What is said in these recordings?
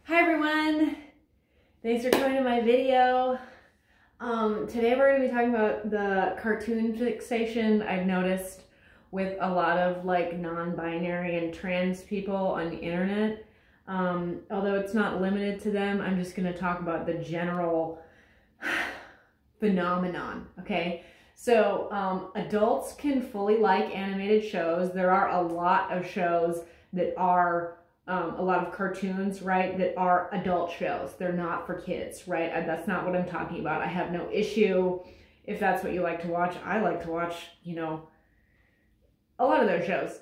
Hi everyone! Thanks for coming to my video. Today we're going to be talking about the cartoon fixation I've noticed with a lot of like non-binary and trans people on the internet. Although it's not limited to them, I'm just going to talk about the general phenomenon, okay? So adults can fully like animated shows. There are a lot of shows that are a lot of cartoons, right, that are adult shows. They're not for kids, right? That's not what I'm talking about. I have no issue if that's what you like to watch. I like to watch, you know, a lot of those shows.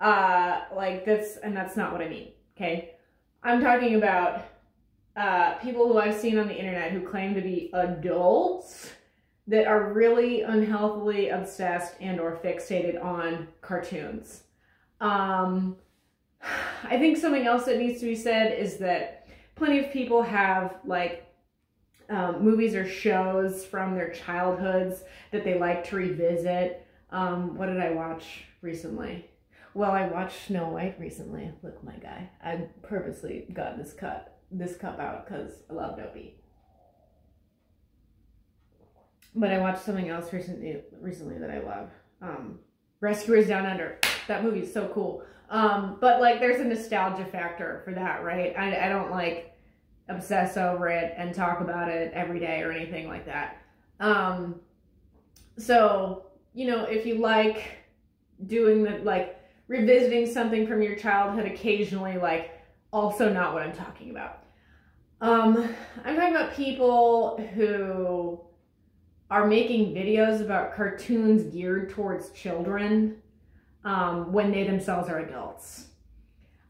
Like this, and that's not what I mean, okay? I'm talking about people who I've seen on the internet who claim to be adults that are really unhealthily obsessed and or fixated on cartoons. I think something else that needs to be said is that plenty of people have like movies or shows from their childhoods that they like to revisit. What did I watch recently? Well, I watched Snow White recently. Look, my guy. I purposely got this cup out because I love Dopey. But I watched something else recently that I love. Rescuers Down Under. That movie is so cool. But like there's a nostalgia factor for that, right? I don't like obsess over it and talk about it every day or anything like that. So, you know, if you like doing the, like revisiting something from your childhood occasionally, like also not what I'm talking about. I'm talking about people who are making videos about cartoons geared towards children when they themselves are adults.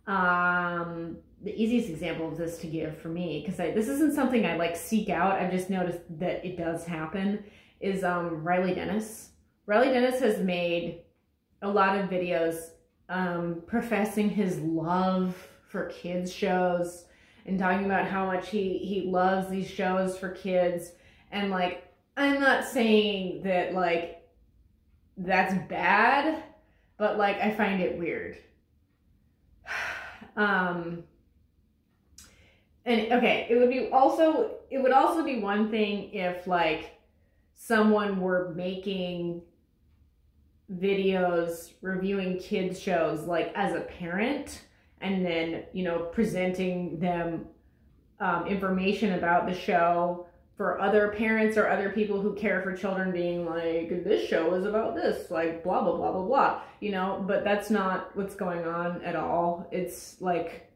The easiest example of this to give for me, because this isn't something I like seek out, I've just noticed that it does happen, is Riley Dennis. Riley Dennis has made a lot of videos professing his love for kids shows and talking about how much he loves these shows for kids. And like, I'm not saying that like that's bad, but like I find it weird. And okay, it would also be one thing if like someone were making videos reviewing kids shows like as a parent and then, you know, presenting them information about the show for other parents or other people who care for children, being like, this show is about this, like blah, blah, blah, blah, blah, you know, but that's not what's going on at all. It's like,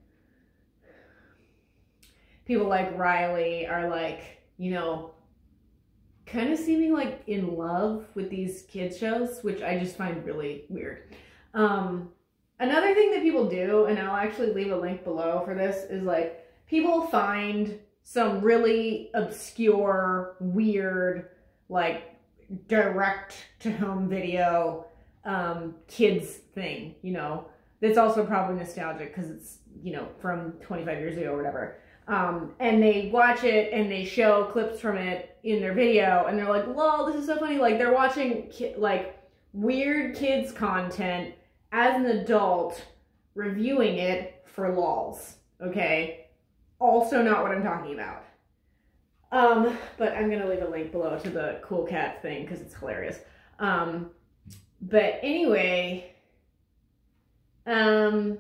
people like Riley are like, you know, kind of seeming like in love with these kids shows, which I just find really weird. Another thing that people do, and I'll actually leave a link below for this, is like people find some really obscure, weird, like direct to home video kids thing, you know, that's also probably nostalgic because it's, you know, from 25 years ago or whatever. And they watch it and they show clips from it in their video and they're like, lol, this is so funny. Like they're watching like weird kids content as an adult reviewing it for lols, okay? Also not what I'm talking about. But I'm going to leave a link below to the cool cat thing because it's hilarious. But anyway, when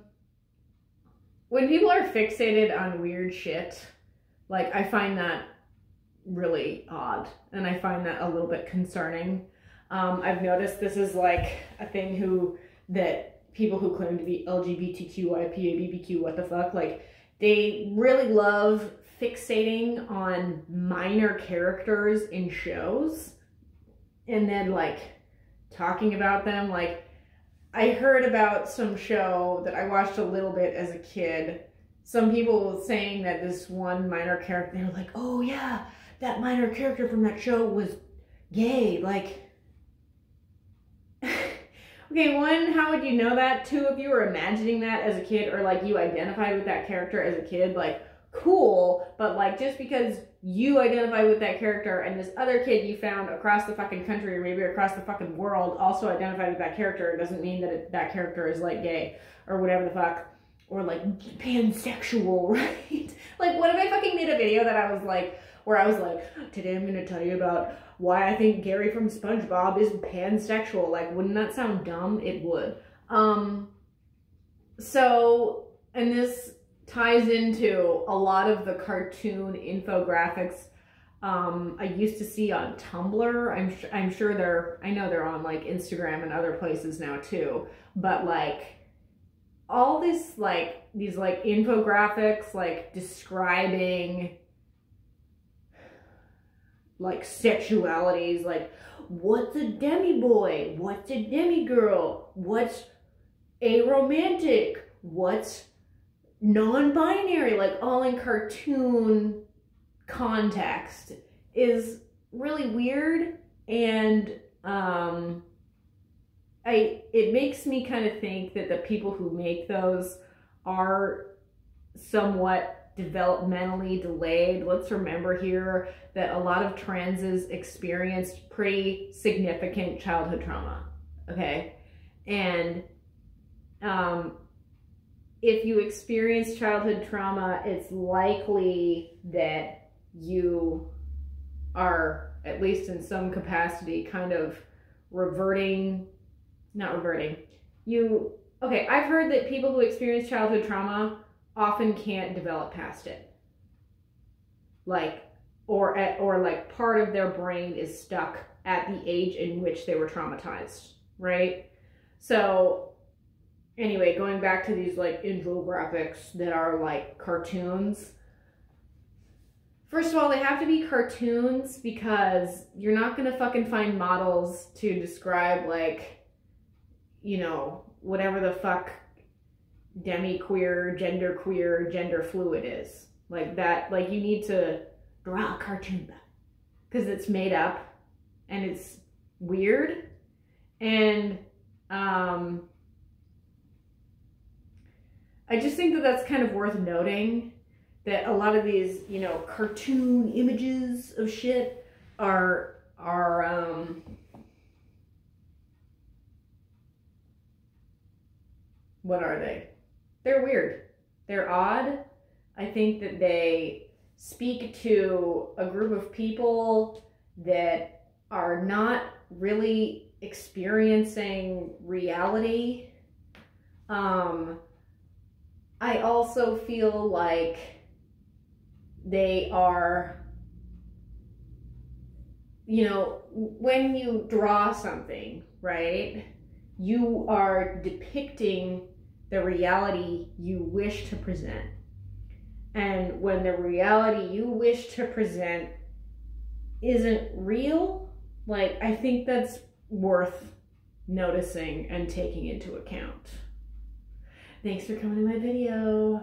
people are fixated on weird shit, like I find that really odd and I find that a little bit concerning. I've noticed this is like a thing that people who claim to be LGBTQI, PABBQ, what the fuck, like they really love fixating on minor characters in shows and then like talking about them. Like I heard about some show that I watched a little bit as a kid. Some people saying that this one minor character, they were like, oh yeah, that minor character from that show was gay. Like, okay, one, how would you know that? Two, if you were imagining that as a kid or like you identified with that character as a kid, like cool, but like just because you identify with that character and this other kid you found across the fucking country or maybe across the fucking world also identified with that character doesn't mean that that character is like gay or whatever the fuck. or like pansexual, right? Like, what if I fucking made a video that I was like, where I was like, today I'm gonna tell you about why I think Gary from SpongeBob is pansexual. Like, wouldn't that sound dumb? It would. So, and this ties into a lot of the cartoon infographics I used to see on Tumblr. I'm sure I know they're on like Instagram and other places now too, but like all this like these like infographics like describing like sexualities, like what's a demi boy, what's a demi girl, what's aromantic, what's non-binary, like all in cartoon context, is really weird. And it makes me kind of think that the people who make those are somewhat developmentally delayed. Let's remember here that a lot of transes experienced pretty significant childhood trauma, okay? And if you experience childhood trauma, it's likely that you are, at least in some capacity, kind of okay, I've heard that people who experience childhood trauma often can't develop past it. Like, or like part of their brain is stuck at the age in which they were traumatized, right? So anyway, going back to these like infographics that are like cartoons. First of all, they have to be cartoons because you're not gonna fucking find models to describe like, you know, whatever the fuck demi-queer, gender fluid is. Like that, like you need to draw a cartoon because it's made up and it's weird. And I just think that that's kind of worth noting, that a lot of these, you know, cartoon images of shit are what are they? They're weird. They're odd. I think that they speak to a group of people that are not really experiencing reality. I also feel like they are, you know, when you draw something, right, you are depicting the reality you wish to present. And when the reality you wish to present isn't real, like, I think that's worth noticing and taking into account. Thanks for coming to my video.